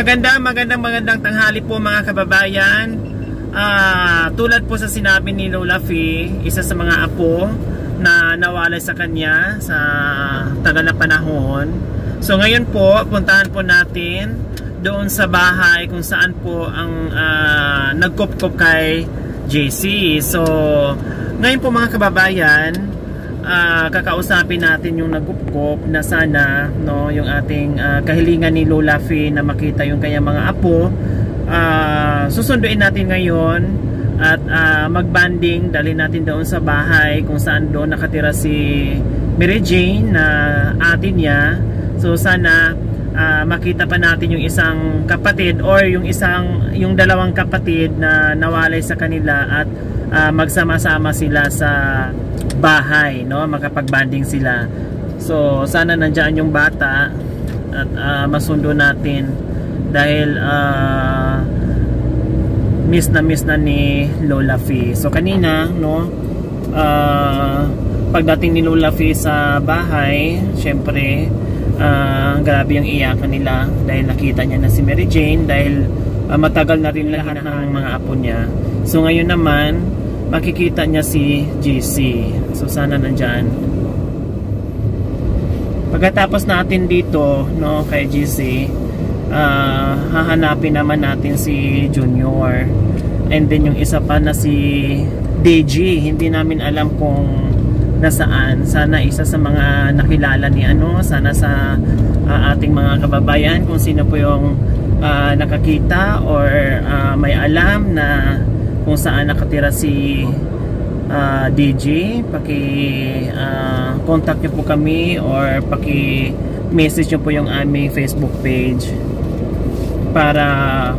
Magandang tanghali po mga kababayan. Tulad po sa sinabi ni Lola Fee, isa sa mga apo na nawalay sa kanya sa tagal na panahon. So ngayon po, puntahan po natin doon sa bahay kung saan po ang nagkop-kop kay JC. So ngayon po mga kababayan, kakausapin natin yung nagkop-kop na sana yung ating kahilingan ni Lola Fee na makita yung kanyang mga apo. Susunduin natin ngayon at magbanding, dali natin doon sa bahay kung saan doon nakatira si Mary Jane na ate niya. So sana makita pa natin yung isang kapatid or yung dalawang kapatid na nawalay sa kanila at magsama-sama sila sa bahay, makapagbanding sila. So sana nandiyan yung bata at masundo natin dahil miss na ni Lola Fee. So kanina pagdating ni Lola Fee sa bahay, syempre grabe yung iyakan nila dahil nakita niya na si Mary Jane dahil matagal na rin lahat ng mga apo niya. So ngayon naman makikita niya si JC. So sana nandyan. Pagkatapos natin dito kay JC, hahanapin naman natin si Junior, and then yung isa pa na si DG. Hindi namin alam kung nasaan. Sana isa sa mga nakilala ni sana sa ating mga kababayan kung sino po yung nakakita or may alam na kung saan nakatira si DG. Contact nyo po kami or message nyo po yung aming Facebook page para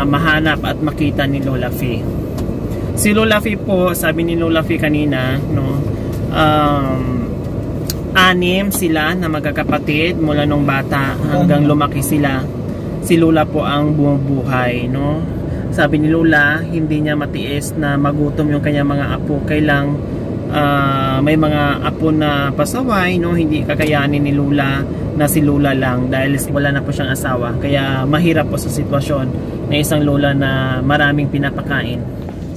mahanap at makita ni Lola Fee. Si Lola Fee po, sabi ni Lola Fee kanina, anim sila na magkakapatid mula nung bata hanggang lumaki sila. Si Lola po ang bumubuhay, Sabi ni Lola, hindi niya matiis na magutom yung kanyang mga apo. Kailang may mga apo na pasaway, hindi kakayanin ni Lola na si Lola lang dahil wala na po siyang asawa. Kaya mahirap po sa sitwasyon na isang Lola na maraming pinapakain.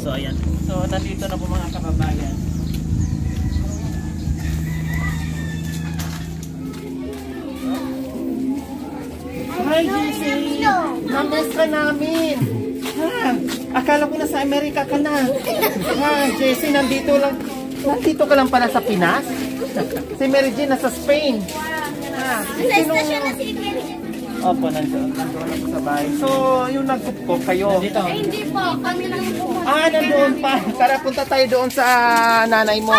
So ayan. So nandito na po mga kababayan. Hi JC! Namiss ka namin! Akala ko na sa Amerika ka na. JC, nandito ka lang pala sa Pinas? Si Mary Jane nasa Spain. Opo, nandun ako sa bahay. So, yung nagkupkop kayo? Hindi po, kami lang po. Nandun pa. Tara, punta tayo doon sa nanay mo.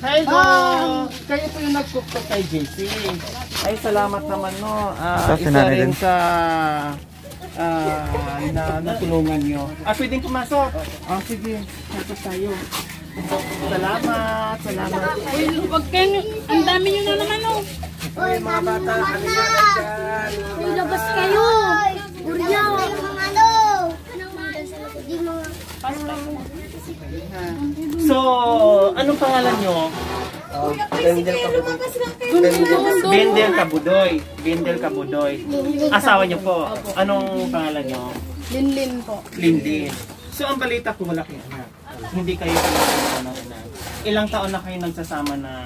Hello! Kayo po yung nagkuktok kay JC. Ay, salamat naman, isa rin sa natulungan nyo. Pwedeng pumasok? Sige. Tapos tayo. Salamat. Uy, wag kayo. Ang dami nyo na naman, Uy, mga bata. Uy, labas kayo. Burya. So, anong pangalan nyo? Bendel Kabudoy. Asawa nyo po. Anong pangalan nyo? Linlin po. Linlin. So, ang balita ko malaki anak. Hindi kayo anak. Ilang taon na kayo nagsasama na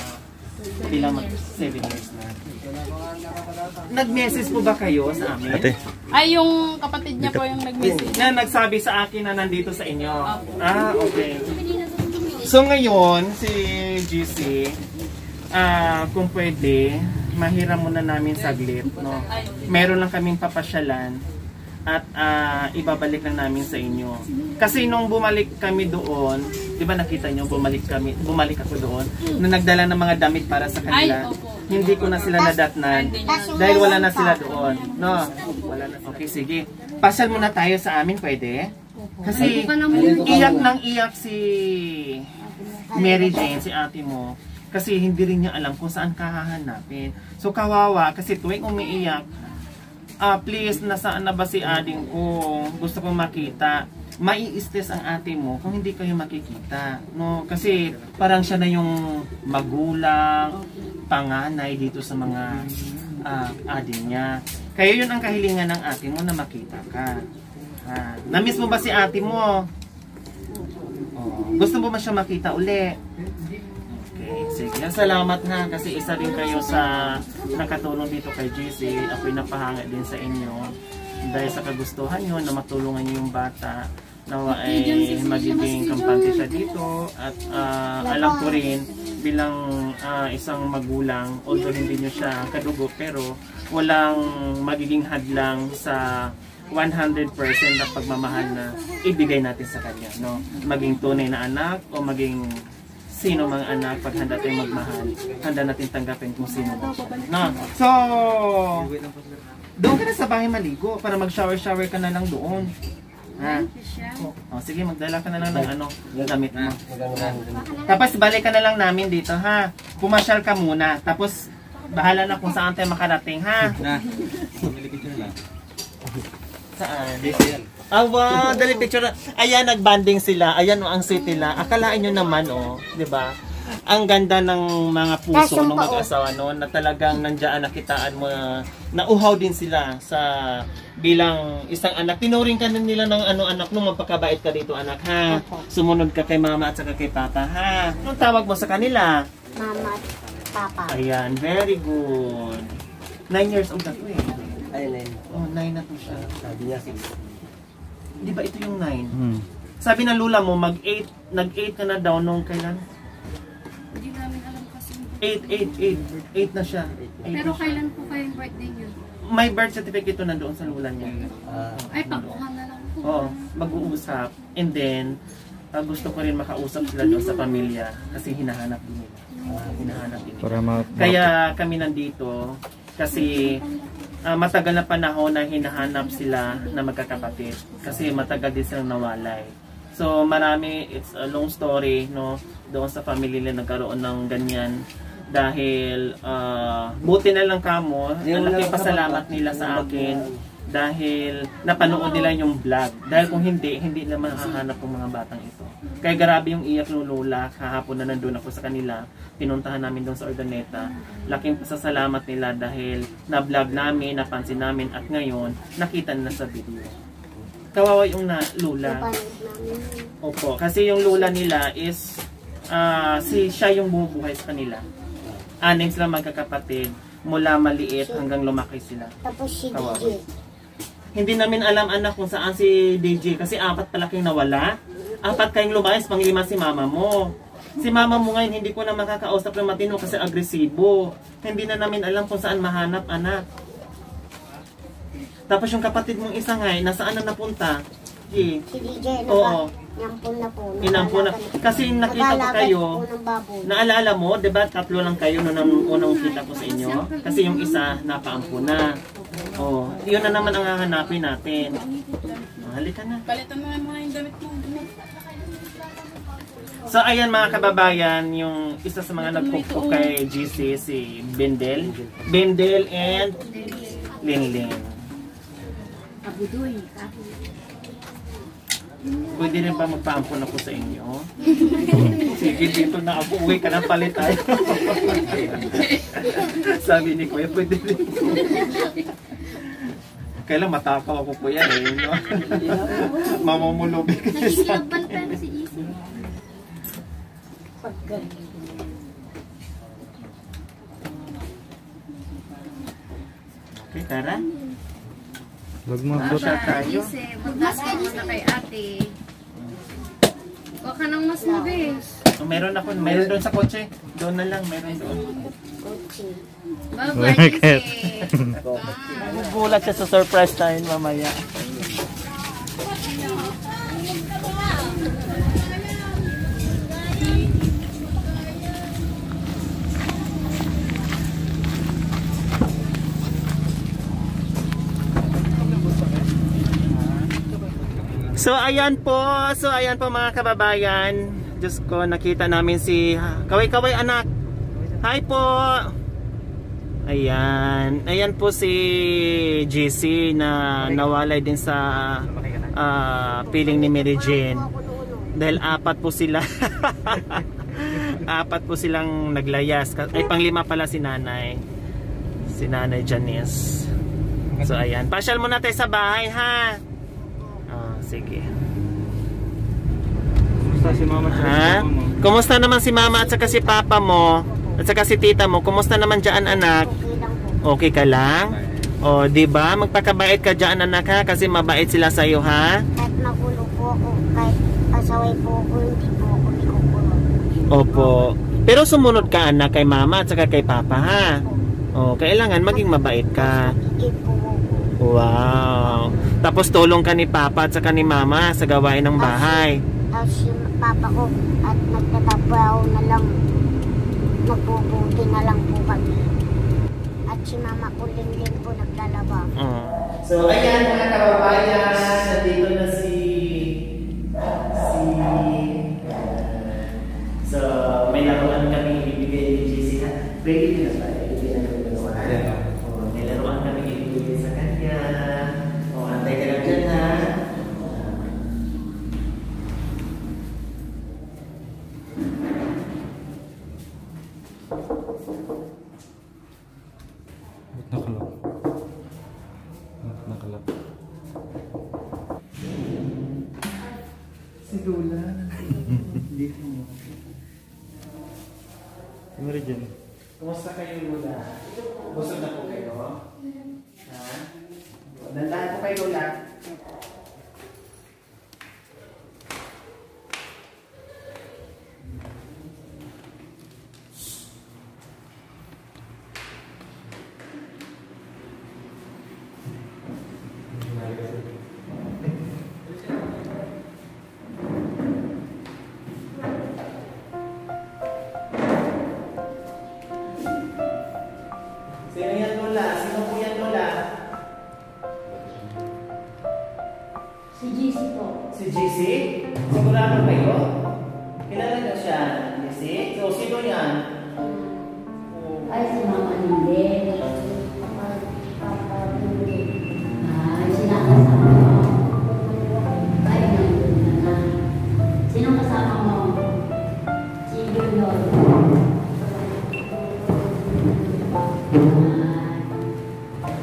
bilang 7 years na? Nag-message po ba kayo sa amin? Ay, yung kapatid niya po yung nag-message. Na nagsabi sa akin na nandito sa inyo. Okay. So ngayon, si GC, kung pwede, mahiram muna namin saglit, Meron lang kaming papasyalan at ibabalik lang namin sa inyo. Kasi nung bumalik kami doon, di ba nakita nyo, bumalik ako doon, na nagdala ng mga damit para sa kanila. Hindi ko na sila nadatnan dahil wala na sila doon. Wala na. Okay, sige. Pasyal muna tayo sa amin, pwede? Kasi iyak si Mary Jane, si ate mo. Kasi hindi rin niya alam kung saan kahahanapin. So kawawa, kasi tuwing umiiyak, please, nasaan na ba si ading ko? Gusto kong makita. mai-stress ang ate mo kung hindi kayo makikita, no? Kasi parang siya na yung magulang, panganay dito sa mga adik niya. Kaya yun ang kahilingan ng ate mo na makita ka. Na-miss mo ba si ate mo? Gusto mo ba siya makita uli? Okay, sige. Salamat ha kasi isa din kayo sa nakatulong dito kay JC. Ako'y napahanga din sa inyo dahil sa kagustuhan nyo na matulungan nyo yung bata. Nawa ay magiging kampante siya dito at alam ko rin bilang isang magulang, although hindi nyo siya kadugo, pero walang magiging hadlang sa 100% na pagmamahal na ibigay natin sa kanya, no? Maging tunay na anak o maging sino mang anak, pag handa tayong magmahal, handa natin tanggapin kung sino man siya, no? So, doon ka na sa bahay maligo para mag-shower-shower ka na lang doon. Ha? Sige, magdala ka na lang ng gamit mo. Tapos balik ka na lang namin dito, ha? Pumasyal ka muna, tapos bahala na kung saan tayo makarating, ha? Saan? Wow, dali picture na. Ayan, nagbanding sila. Ayan ang sweet nila. Akalain nyo naman, di ba? Ang ganda ng mga puso ng mag-asawa, no? Na talagang nandiyan nakitaan mo na uhaw din sila sa bilang isang anak. Tinuring ka na nila ng anak nung magpakabait ka dito, anak, ha? Sumunod ka kay mama at saka kay papa, ha? Anong tawag mo sa kanila? Mama at papa. Ayan, very good. 9 years old na to eh. Ay, 9 na to siya. Sabi niya 6. Di ba ito yung 9? Sabi ng lula mo, nag-8 ka na daw nung kailan? Hindi namin alam kasi. 8 na siya. Pero kailan po kayong birthday niyo? May birth certificate na doon sa lula niya. Ay, pag-uhan na lang po. Oo, mag-uusap. And then, gusto ko rin makausap sila doon sa pamilya kasi hinahanap din nila. Hinahanap din nila. Kaya kami nandito kasi matagal na panahon na hinahanap sila na magkakapatid kasi matagal din silang nawalay. So marami, it's a long story, no, doon sa family nila nagkaroon ng ganyan dahil buti na lang kamo, ang laking pasalamat nila sa akin dahil napanood nila yung vlog. Dahil kung hindi na mahahanap ng mga batang ito. Kaya grabe yung iyak ng lola, kahapon na nandun ako sa kanila, pinuntahan namin doon sa Ordaneta. Laking pasasalamat nila dahil na-vlog namin, napansin namin at ngayon, nakita nila sa video. Kawawa yung lula. Opo, kasi yung lula nila is, siya yung bumubuhay sa kanila. Anim sila magkakapatid, mula maliit hanggang lumaki sila. Tapos si Kawawa. DJ. Hindi namin alam anak kung saan si DJ kasi 4 pala kayong nawala. 4 kayong lumayas, pang-5 si mama mo. Si mama mo ngayon hindi ko na makakausap ng matino kasi agresibo. Hindi na namin alam kung saan mahanap anak. Tapos yung kapatid mong isa nga, nasaan na napunta? Si DJ, Oo. inampun na po. Inampun na. Kasi nakita ko kayo, naalala mo, diba 3 lang kayo nung unang kita ko sa inyo? Kasi yung isa, napaampun na. Oh, yun na naman ang hahanapin natin. Halika na. Palitan mo muna yung damit mo. So ayan mga kababayan, yung isa sa mga nagpupok kay GC, si Bendel. Bendel and Linlin. Pwede rin ba magpaampon ako sa inyo? Sige, dito na ako. Uwi ka ng palit tayo. Sabi ni Kuya, pwede rin. Kailan matakaw ako po yan eh. No? Mamamulubi ka sa akin. Okay, tara. Wag mo po. Siya tayo. Magdas ka muna kay ate. Huwag ka nang mas mabis. Meron doon sa kotse. Doon na lang, meron doon. Bye-bye, Jesse. Bulat siya sa surprise tayo mamaya. So ayan po mga kababayan. Diyos ko, nakita namin si Kaway-Kaway anak. Hi po. Ayan po si JC na nawalay din sa piling ni Mary Jane. Dahil apat po sila. Apat po silang naglayas. Ay, panglima pala si nanay. Si nanay Janice. So ayan, pasyal muna tayo sa bahay ha. Sige. Kumusta si mama at Ha? Kumusta naman si mama at saka si papa mo? At saka si tita mo? Kumusta naman dyan anak? Okay lang po. Okay ka lang? O, di ba? Magpakabait ka dyan anak ha, kasi mabait sila sa iyo ha. Kahit magulo po ako, kahit pasaway po ako, hindi po ako ikukulong. Opo. Pero sumunod ka anak kay mama at saka kay papa ha. O, kailangan maging mabait ka. Ikit po ako. Wow. Tapos tulong ka ni papa at saka ni mama sa gawain ng bahay. Tapos yung papa ko at nagtatabaho na lang, nagbubuti na lang po kami. At si mama ko din po naglalaba. So ayan mga kababayan, nandito na so may laruan kami ibibigay ni JC ha. Ready na tayo. May laruan kami ibibigay sa kanya. Antay ka lang dyan ha. Nakalap. Si Lola. Dito mo. Mary Jane. Kumusta kayo Lola? Busog na po kayo? Ha? Nandahan po kayo Lola. Sino yan Lola? Sino po yan Lola? Si GC po. Si JC? Sigurado kayo? Kilala niyo siya, JC? So, sino yan? Ay, si mama hindi. Ay, sinakasama mo. Ay, nandun ka na. Sino kasama mo? Si Junior.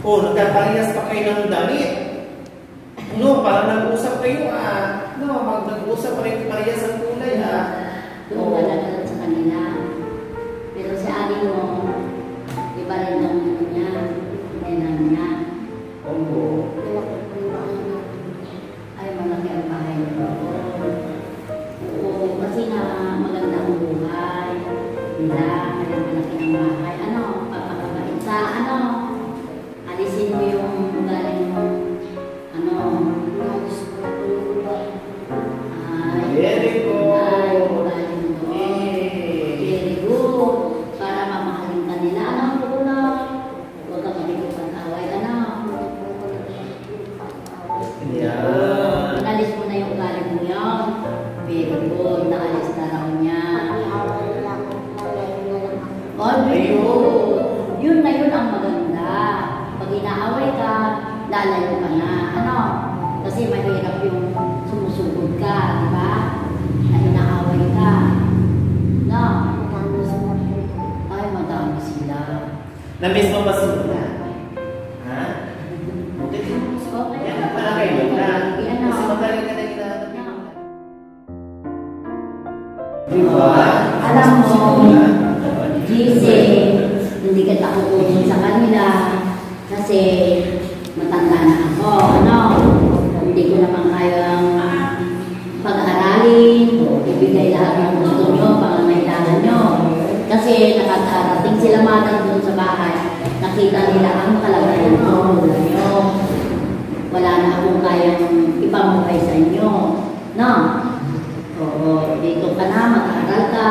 Oh, nagkaparehas pa kayo ng damit. No, parang nag-usap kayo No, nag-usap pa rin parehas ang kulay Doon ka nagalat sa kanila. Pero si Ari mo, iba rin ang niya, nenan niya. Oo. Ay, malaki ang bahay niya. Oo, kasi nga maganda ang buhay nila, kaya malaki ang bahay. Papakabait sa alisin mo yung galing mo, Very good. Very good. Para mamahalin ka nila. Huwag ka malikot ang away. Yeah. Inalis mo na yung galing mo yun. Very good. Naalis na raw niya. Oh, very good. Yun na yun ang maganda. Pag inaaway ka, lalayo ka na. Kasi mahirap yung sumusugod ka, di ba? Na inaaway ka. No? Ay, madami sila. Na-miss mo ba si Lola? Ha? Okay. Yan pala kayo Lola. Kasi magaling ka na ginagawa. Diba? Alam mo, GC, hindi kita kukunin sa kanila kasi matanda na ako, Hindi ko naman kayang pag-aralin, ibigay lahat ng gusto nyo, pangangailangan nyo. Kasi nakatarating sila madang doon sa bahay, nakita nila ang kalagayan ko, wala na akong kayang ipamuhay sa inyo. Oo, dito ka na, mag-aaral ka,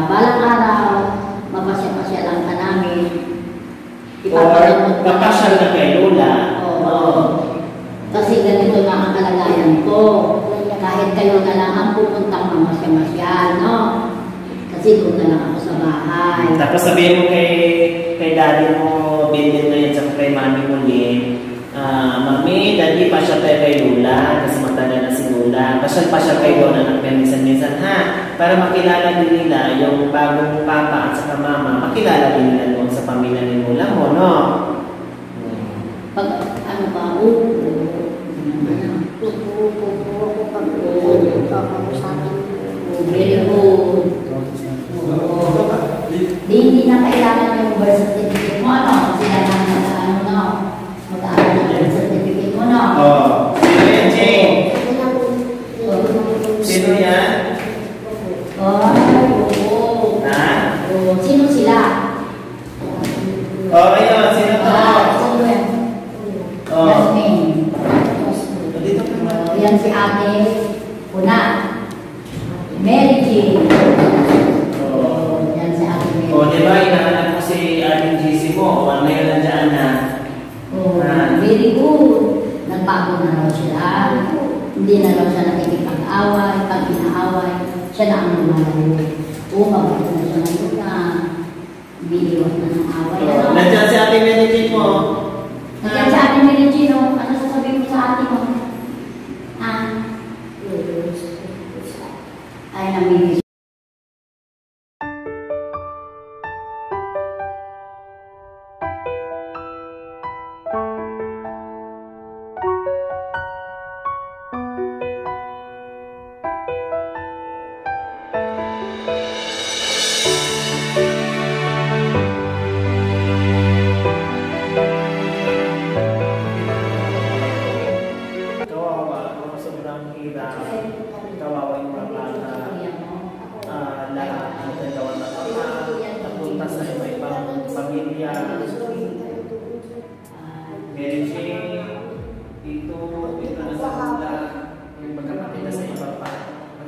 balang araw, mapasya-pasya lang ka namin. Or napasyal na kay Lola. Oo. Kasi ganito na ang kalagayan ko. Kahit kayo na lang ang pupuntang mamasya-masyal, Kasi doon na lang ako sa bahay. Tapos sabihin mo kay daddy mo, bilhin na yan sa kay mami mo, Mami, Daddy, pasyal tayo kay Lula. Kasi matanda na si Lula. Pasyal kay Don, anak niya minsan-minsan, ha? Para makilala din nila yung bagong papa at saka mama. Makilala din nila doon sa pamilya ni Lula mo, no? Pag ano ba, very good. Hindi na kailangan yung birth certificate mo, no? Sila na mag-ano, no? Mag-aaral ng birth certificate mo, no? Sino yan, Jane? Sino yan? Ha? Sino sila? Ayun, sino to? Sino yan? Jasmine. Yan si ate. Una. Mary Jane. Yan si ate Mary. Di ba, hinahanap mo si ating GC mo? Ngayon nandiyan na. Very good. Nagbago na raw sila. Hindi na raw siya nakikipag-away. Pag inaaway, siya na ang lumalayo. Mabait na siya ngayon na biniwan na ng away. Nandiyan si ate Mary Jane mo. Nandiyan si ate Mary Jane, no? Ano sasabihin mo sa ate mo? Ay, namimiss. Kawawa, sobrang hirap. Kawawa yung mga bata. Lahat ang gagawa na napunta sa iba-ibang pamilya. Mary Jane, ito na sa kanila. Yung magkapatid na sa iba pa.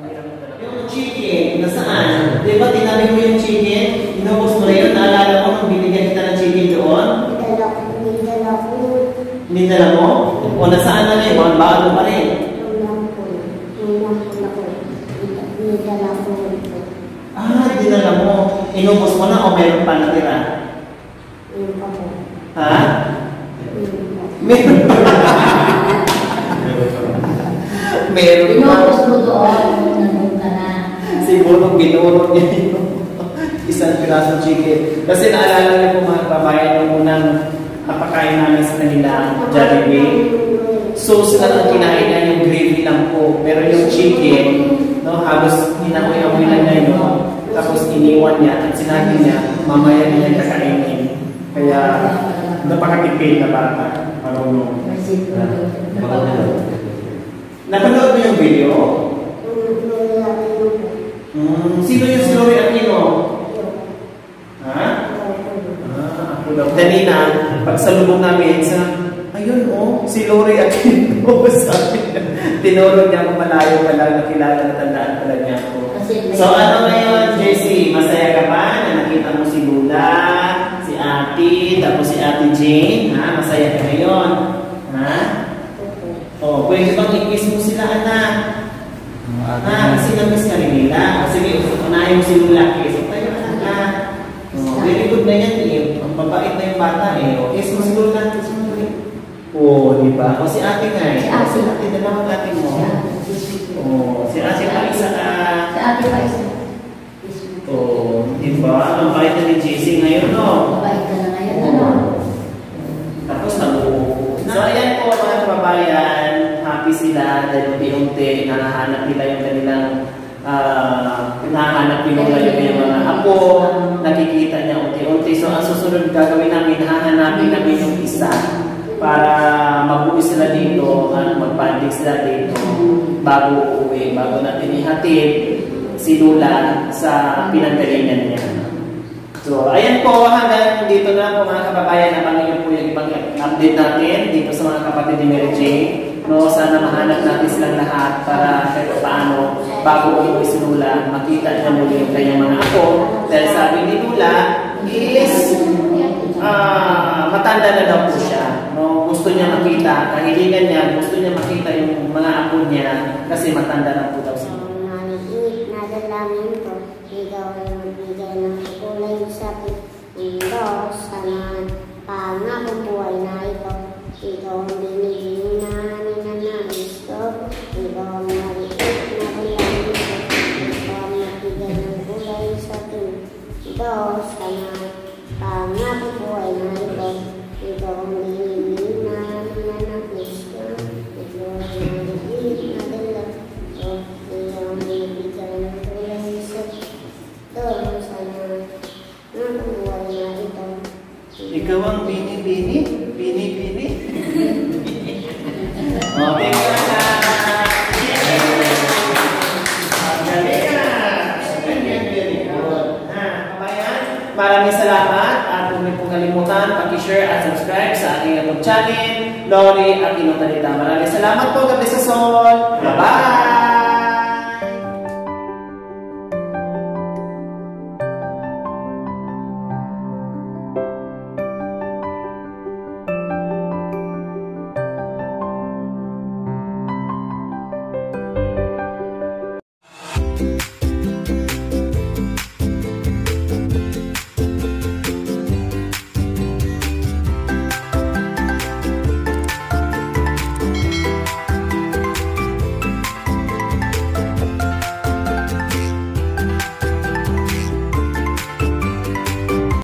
Mahirap na talaga. Yung chicken, nasaan? Di ba tinabi mo yung chicken? Inubos mo na yun? Naalala mo nung binigyan kita ng chicken doon? Hindi dala mo? O nasaan na rin? Bago pa rin? Dinala mo. Inubos mo na o meron pa natira? Ha? Meron pa. Meron pa. Inubos mo doon. Nandun ka na. Siguro binurot niya yung isang pirasong chicken. Kasi naalala niyo po mga kabayan yung unang napakain namin sa kanila, Jollibee. So sila ang kinain niya yung gravy lang po. Pero yung chicken, no, halos hinamoy-amoy lang niya yun. Tapos iniwan niya at sinabi niya, mamaya niya kakainin. Kaya napakatipid na bata. Marunong. Napanood mo yung video? Sino yung si Lori Aquino? Ha? Ako daw. Kanina, pagsalubong namin sa, ayun si Lori Aquino. Sabi niya, tinulog niya ako malayo pala, nakilala na tandaan pala niya ako. So ano ngayon, JC? Masaya ka ba na nakita mo si Lula, si Ate, tapos si Ate Jane? Ha? Masaya ka ngayon? Ha? Pwede bang i-kiss mo sila, anak? Kasi na-miss ka rin nila. Sige, unahin mo si Lula, kiss. Tayo, anak. Very good na yan, eh. Ang babait na yung bata, eh. Kiss mo si Lula, kiss mo rin. Di ba? Si Ate nga, eh. Si Ate, dalawang ate mo. Si Ate pa isa ka. Si Ate pa isa. Diba? Ang bait na ni JC ngayon, no? Mabait ka na ngayon, ano? Tapos nabuo. So, ayan po mga kababayan. Happy sila dahil unti-unti nahahanap nila yung kanilang nahahanap nila yung mga apo. Nakikita niya unti-unti. So, ang susunod gagawin namin, hahanapin namin yung isa para mag-uwi sila dito at mag-banding sila dito bago uuwi, bago natin ihatid si Lula sa pinanggalingan niya. So, ayan po, hanggang dito na po mga kababayan, abangan niyo po yung ibang update natin dito sa mga kapatid ni Mary Jane. No, sana mahanap natin silang lahat para kahit paano bago umuwi si Lula, makita niya muli yung kanyang mga apo. Dahil sabi ni Lula is matanda na daw po siya. No, gusto niya makita, kahilingan niya, gusto niya makita yung mga apo niya kasi matanda na po daw siya. Nadalangin ko, ikaw ay magbigay ng kulay sa Diyos sa mga pangakong buhay na ito. Ikaw ang ikaw ang maliit na ulan, ikaw ang matigay ng kulay sa tuwing. Ikaw sa pangako ko ay narito, ikaw ang binibig na nanakis ka, ikaw ang maliit na dala, ikaw ang binibigay ng kulay sa tuwing. Sana nakubuhay na ito. Ikaw ang bini-bini? Bini-bini? Okay ka na! Galing ka! Very good. Kabayan, maraming salamat at huwag niyo pong kalimutan pag-share at subscribe sa ating YouTube channel, Lori at Inong Talita. Maraming salamat po, Gabi sa Sol!